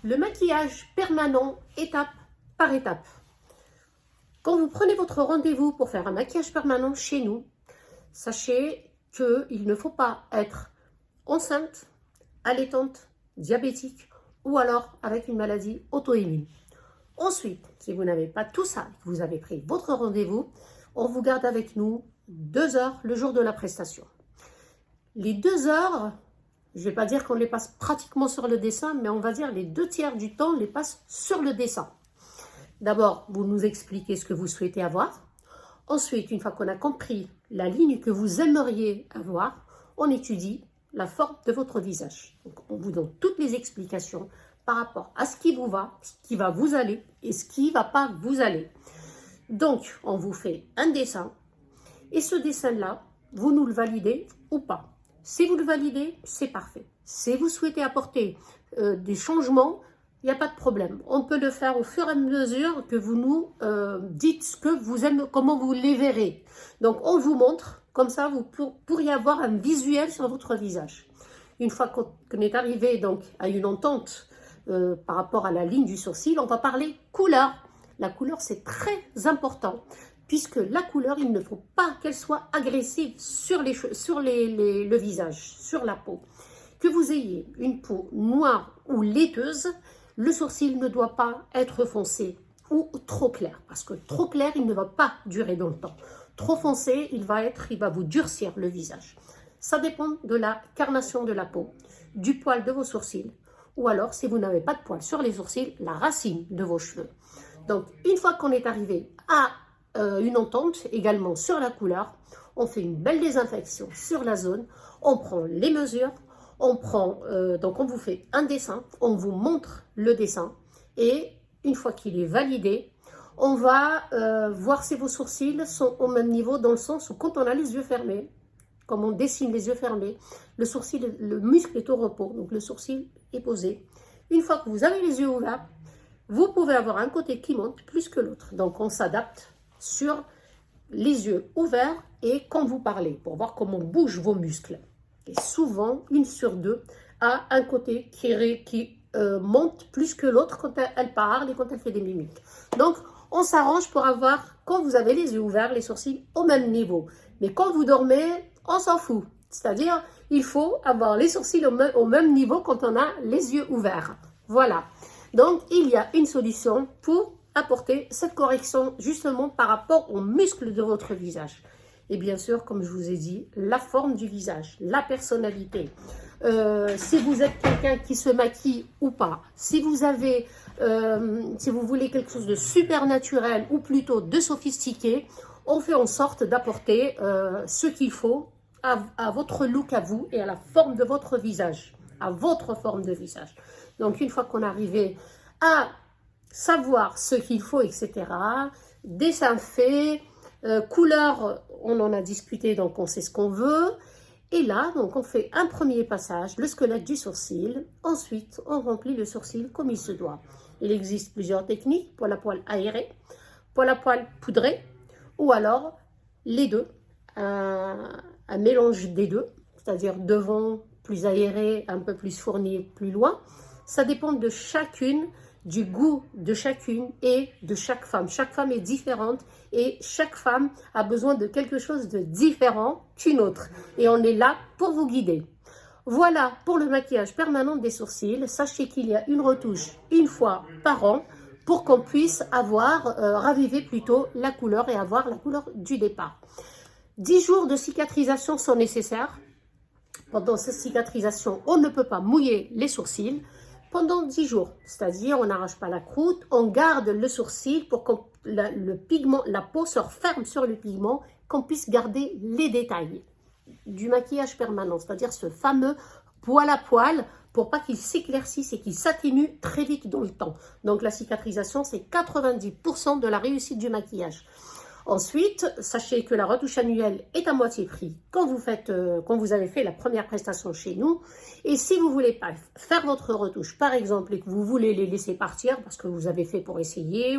Le maquillage permanent, étape par étape. Quand vous prenez votre rendez-vous pour faire un maquillage permanent chez nous, sachez qu'il ne faut pas être enceinte, allaitante, diabétique ou alors avec une maladie auto-immune. Ensuite, si vous n'avez pas tout ça, que vous avez pris votre rendez-vous, on vous garde avec nous 2 heures le jour de la prestation. Les 2 heures, je ne vais pas dire qu'on les passe pratiquement sur le dessin, mais on va dire les 2/3 du temps, on les passe sur le dessin. D'abord, vous nous expliquez ce que vous souhaitez avoir. Ensuite, une fois qu'on a compris la ligne que vous aimeriez avoir, on étudie la forme de votre visage. Donc, on vous donne toutes les explications par rapport à ce qui vous va, ce qui va vous aller et ce qui ne va pas vous aller. Donc, on vous fait un dessin et ce dessin-là, vous nous le validez ou pas. Si vous le validez, c'est parfait. Si vous souhaitez apporter des changements, il n'y a pas de problème. On peut le faire au fur et à mesure que vous nous dites ce que vous aimez, comment vous les verrez. Donc, on vous montre, comme ça, vous pourriez avoir un visuel sur votre visage. Une fois qu'on est arrivé donc, à une entente par rapport à la ligne du sourcil, on va parler couleur. La couleur, c'est très important, puisque la couleur, il ne faut pas qu'elle soit agressive sur le visage, sur la peau. Que vous ayez une peau noire ou laiteuse, le sourcil ne doit pas être foncé ou trop clair, parce que trop clair, il ne va pas durer dans le temps. Trop foncé, il va vous durcir le visage. Ça dépend de la carnation de la peau, du poil de vos sourcils, ou alors, si vous n'avez pas de poil sur les sourcils, la racine de vos cheveux. Donc, une fois qu'on est arrivé à une entente également sur la couleur, on fait une belle désinfection sur la zone, on prend les mesures, donc on vous fait un dessin, on vous montre le dessin et une fois qu'il est validé, on va voir si vos sourcils sont au même niveau dans le sens où quand on a les yeux fermés, comme on dessine les yeux fermés, le sourcil, le muscle est au repos, donc le sourcil est posé. Une fois que vous avez les yeux ouverts, vous pouvez avoir un côté qui monte plus que l'autre. Donc, on s'adapte sur les yeux ouverts et quand vous parlez, pour voir comment bougent vos muscles. Et souvent, 1 sur 2 a un côté qui monte plus que l'autre quand elle parle et quand elle fait des mimiques. Donc, on s'arrange pour avoir, quand vous avez les yeux ouverts, les sourcils au même niveau. Mais quand vous dormez, on s'en fout. C'est-à-dire, il faut avoir les sourcils au même niveau quand on a les yeux ouverts. Voilà. Donc, il y a une solution pour apporter cette correction justement par rapport aux muscles de votre visage. Et bien sûr, comme je vous ai dit, la forme du visage, la personnalité. Si vous êtes quelqu'un qui se maquille ou pas, si vous voulez quelque chose de super naturel ou plutôt de sophistiqué, on fait en sorte d'apporter ce qu'il faut à votre look à vous et à la forme de votre visage, à votre forme de visage. Donc, une fois qu'on est arrivé à savoir ce qu'il faut, etc., dessin fait, couleur, on en a discuté, donc on sait ce qu'on veut. Et là, donc, on fait un premier passage, le squelette du sourcil. Ensuite, on remplit le sourcil comme il se doit. Il existe plusieurs techniques, poil à poil aéré, poil à poil poudré, ou alors les deux, un mélange des deux, c'est-à-dire devant plus aéré, un peu plus fourni, plus loin. Ça dépend de chacune, du goût de chacune et de chaque femme. Chaque femme est différente et chaque femme a besoin de quelque chose de différent qu'une autre. Et on est là pour vous guider. Voilà pour le maquillage permanent des sourcils. Sachez qu'il y a une retouche une fois par an pour qu'on puisse raviver plutôt la couleur et avoir la couleur du départ. 10 jours de cicatrisation sont nécessaires. Pendant cette cicatrisation, on ne peut pas mouiller les sourcils pendant 10 jours. C'est-à-dire, on n'arrache pas la croûte, on garde le sourcil pour que la peau se referme sur le pigment, qu'on puisse garder les détails du maquillage permanent, c'est-à-dire ce fameux poil à poil, pour pas qu'il s'éclaircisse et qu'il s'atténue très vite dans le temps. Donc, la cicatrisation, c'est 90% de la réussite du maquillage. Ensuite, sachez que la retouche annuelle est à moitié prix quand vous avez fait la première prestation chez nous. Et si vous voulez pas faire votre retouche, par exemple, et que vous voulez les laisser partir parce que vous avez fait pour essayer,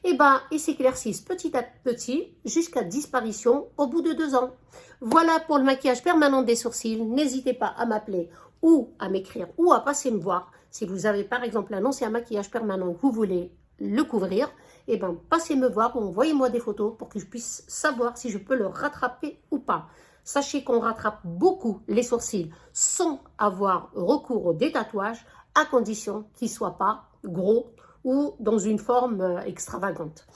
ils s'éclaircissent petit à petit jusqu'à disparition au bout de 2 ans. Voilà pour le maquillage permanent des sourcils. N'hésitez pas à m'appeler ou à m'écrire ou à passer me voir Si vous avez par exemple un ancien maquillage permanent que vous voulez le couvrir, eh ben, passez me voir ou envoyez-moi des photos pour que je puisse savoir si je peux le rattraper ou pas. Sachez qu'on rattrape beaucoup les sourcils sans avoir recours au détatouage, à condition qu'ils ne soient pas gros ou dans une forme extravagante.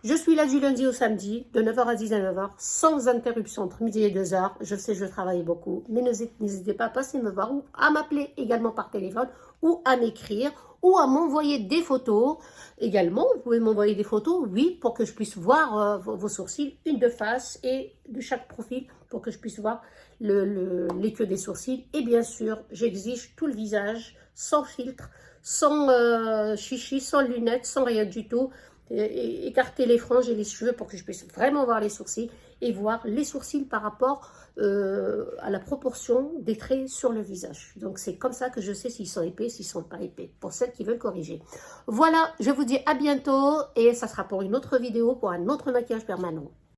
Je suis là du lundi au samedi, de 9h à 19h, sans interruption entre midi et 2h. Je sais, je travaille beaucoup, mais n'hésitez pas à passer me voir ou à m'appeler également par téléphone ou à m'écrire ou à m'envoyer des photos. Également, vous pouvez m'envoyer des photos, oui, pour que je puisse voir vos sourcils, une de face et de chaque profil, pour que je puisse voir les queues des sourcils. Et bien sûr, j'exige tout le visage, sans filtre, sans chichi, sans lunettes, sans rien du tout. Écarter les franges et les cheveux pour que je puisse vraiment voir les sourcils et voir les sourcils par rapport à la proportion des traits sur le visage. Donc c'est comme ça que je sais s'ils sont épais, s'ils sont pas épais, pour celles qui veulent corriger. Voilà, je vous dis à bientôt et ça sera pour une autre vidéo, pour un autre maquillage permanent.